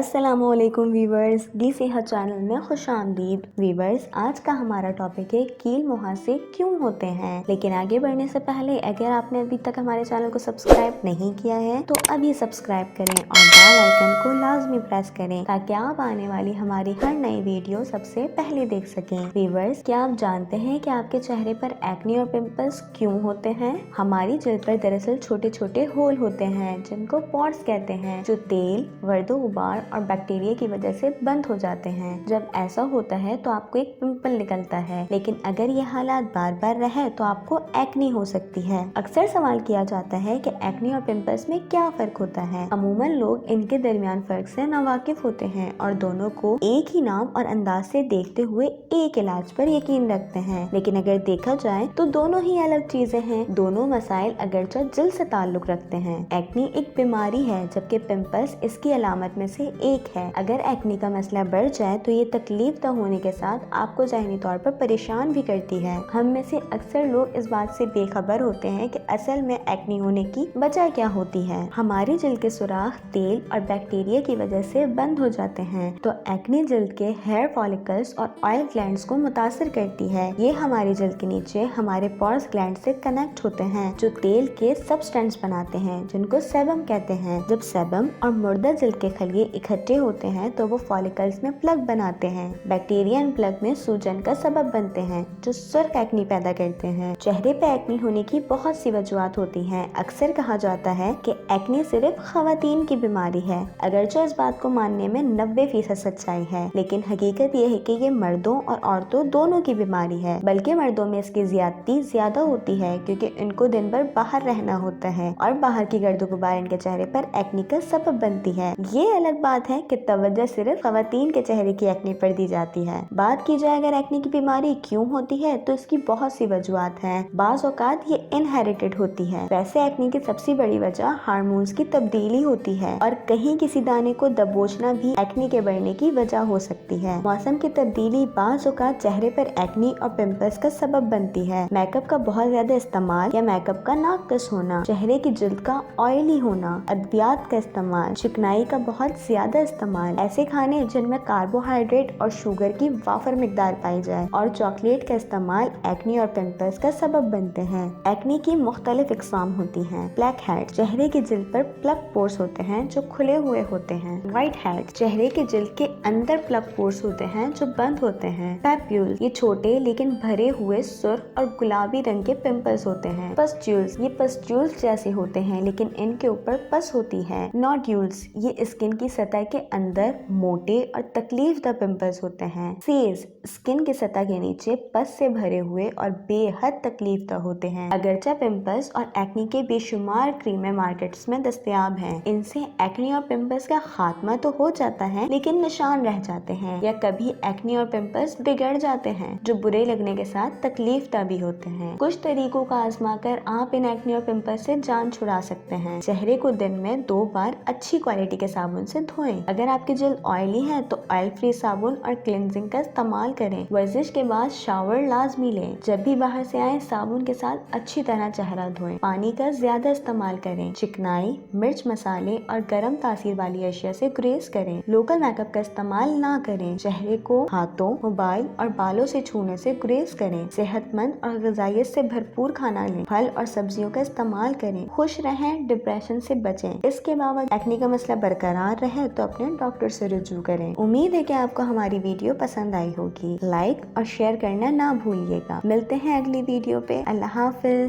अस्सलामुअलैकुम वीवर्स, दी सेहत चैनल में खुशामदीद। वीवर्स, आज का हमारा टॉपिक है कील मुहासे क्यों होते हैं। लेकिन आगे बढ़ने से पहले अगर आपने अभी तक हमारे चैनल को सब्सक्राइब नहीं किया है तो अभी सब्सक्राइब करें और बेल आइकन को लाजमी प्रेस करें ताकि आप आने वाली हमारी हर नई वीडियो सबसे पहले देख सकें। वीवर्स, क्या आप जानते हैं कि आपके चेहरे पर एक्ने और पिंपल्स क्यों होते हैं? हमारी जल्द पर दरअसल छोटे छोटे होल होते हैं जिनको पॉर्स कहते हैं, जो तेल, वर्दो गुबार और बैक्टीरिया की वजह से बंद हो जाते हैं। जब ऐसा होता है तो आपको एक पिंपल निकलता है, लेकिन अगर ये हालात बार बार रहे तो आपको एक्ने हो सकती है। अक्सर सवाल किया जाता है कि एक्ने और पिंपल्स में क्या फर्क होता है। अमूमन लोग इनके दरमियान फर्क से नावाकिफ होते हैं और दोनों को एक ही नाम और अंदाज से देखते हुए एक इलाज पर यकीन रखते हैं। लेकिन अगर देखा जाए तो दोनों ही अलग चीजें हैं। दोनों मसाइल अगरचे जल्द से ताल्लुक रखते हैं। एक्ने एक बीमारी है जबकि पिंपल्स इसकी अलामत में से एक है। अगर एक्ने का मसला बढ़ जाए तो ये तकलीफ दह होने के साथ आपको ज़हनी तौर पर परेशान भी करती है। हम में से अक्सर लोग इस बात से बेखबर होते हैं कि असल में एक्ने होने की वजह क्या होती है। हमारी जल्द के सुराख तेल और बैक्टीरिया की वजह से बंद हो जाते हैं, तो एक्ने जल्द के हेयर फॉलिकल्स और ऑयल ग्लैंड्स को मुतासर करती है। ये हमारी जल्द के नीचे हमारे पोर्स ग्लैंड से कनेक्ट होते हैं जो तेल के सबस्टेंस बनाते हैं जिनको सेबम कहते हैं। जब सेबम और मुर्दा जल्द के खलिए इकट्ठे होते हैं तो वो फॉलिकल्स में प्लग बनाते हैं। बैक्टीरिया इन प्लग में सूजन का सबब बनते हैं जो सुर्ख एक्ने पैदा करते हैं। चेहरे पे एक्ने होने की बहुत सी वजूहत होती हैं। अक्सर कहा जाता है कि एक्ने सिर्फ खवातीन की बीमारी है, अगरचे इस बात को मानने में 90% सच्चाई है, लेकिन हकीकत ये है कि ये मर्दों और औरतों दोनों की बीमारी है। बल्कि मर्दों में इसकी ज्यादती ज्यादा होती है क्योंकि इनको दिन भर बाहर रहना होता है और बाहर की गर्द गुबार इनके चेहरे पर एक्ने का सबब बनती है। ये अलग बात है कि तवज्जो सिर्फ खवातीन के चेहरे की एक्ने पर दी जाती है। बात की जाए अगर एक्ने की बीमारी क्यों होती है तो इसकी बहुत सी वजूहत हैं। बाज़ औक़ात ये इनहेरिटेड होती है। वैसे एक्ने की सबसे बड़ी वजह हार्मोन्स की तब्दीली होती है और कहीं किसी दाने को दबोचना भी एक्ने के बढ़ने की वजह हो सकती है। मौसम की तब्दीली बाज़ औक़ात चेहरे पर एक्ने और पिंपल्स का सबब बनती है। मेकअप का बहुत ज्यादा इस्तेमाल या मेकअप का नाक़िस होना, चेहरे की जिल्द का ऑयली होना, अद्वियात का इस्तेमाल, चिकनाई का बहुत ज्यादा इस्तेमाल, ऐसे खाने जिनमें कार्बोहाइड्रेट और शुगर की वाफर मिकदार पाई जाए और चॉकलेट का इस्तेमाल एक्ने और पिंपल्स का सबब बनते हैं। एक्ने की मुख्तलिफ इकसाम होती हैं। ब्लैक हेड, चेहरे की जिल्द पर प्लग पोर्स होते हैं जो खुले हुए होते हैं। व्हाइट हेड, चेहरे की जिल्द के अंदर प्लग पोर्स होते हैं जो बंद होते हैं। पैप्यूल, ये छोटे लेकिन भरे हुए सुर्ख और गुलाबी रंग के पिंपल्स होते हैं। पस्ट्यूल्स, ये पस्ट्यूल्स जैसे होते हैं लेकिन इनके ऊपर पस होती है। नोड्यूल्स, ये स्किन की सतह के अंदर मोटे और तकलीफदा पिंपल्स होते हैं। सेज, स्किन की सतह के नीचे पस से भरे हुए और बेहद तकलीफदा होते हैं। अगरचे पिंपल्स और एक्ने के बेशुमार क्रीमें मार्केट्स में दस्तयाब हैं। इनसे एक्ने और पिंपल्स का खात्मा तो हो जाता है लेकिन निशान रह जाते हैं या कभी एक्ने और पिंपल्स बिगड़ जाते हैं जो बुरे लगने के साथ तकलीफदा भी होते हैं। कुछ तरीकों का आजमा कर आप इन एक्ने और पिंपल्स से जान छुड़ा सकते हैं। चेहरे को दिन में 2 बार अच्छी क्वालिटी के साबुन से धोएं। अगर आपकी जल्द ऑयली है तो ऑयल फ्री साबुन और क्लिनजिंग का इस्तेमाल करें। वर्जिश के बाद शावर लाजमी लें। जब भी बाहर से आए साबुन के साथ अच्छी तरह चेहरा धोएं। पानी का ज्यादा इस्तेमाल करें। चिकनाई, मिर्च मसाले और गर्म तासीर वाली अशिया से गुरेज करें। लोकल मेकअप का इस्तेमाल ना करें। चेहरे को हाथों, मोबाइल और बालों से छूने से गुरेज करें। सेहतमंद और ग़िज़ाइयत से भरपूर खाना लें। फल और सब्जियों का इस्तेमाल करें। खुश रहें, डिप्रेशन से बचें। इसके बावजूद एक्ने का मसला बरकरार रहे तो अपने डॉक्टर से रुजू करें। उम्मीद है कि आपको हमारी वीडियो पसंद आई होगी। लाइक और शेयर करना ना भूलिएगा। मिलते हैं अगली वीडियो पे। अल्लाह हाफिज।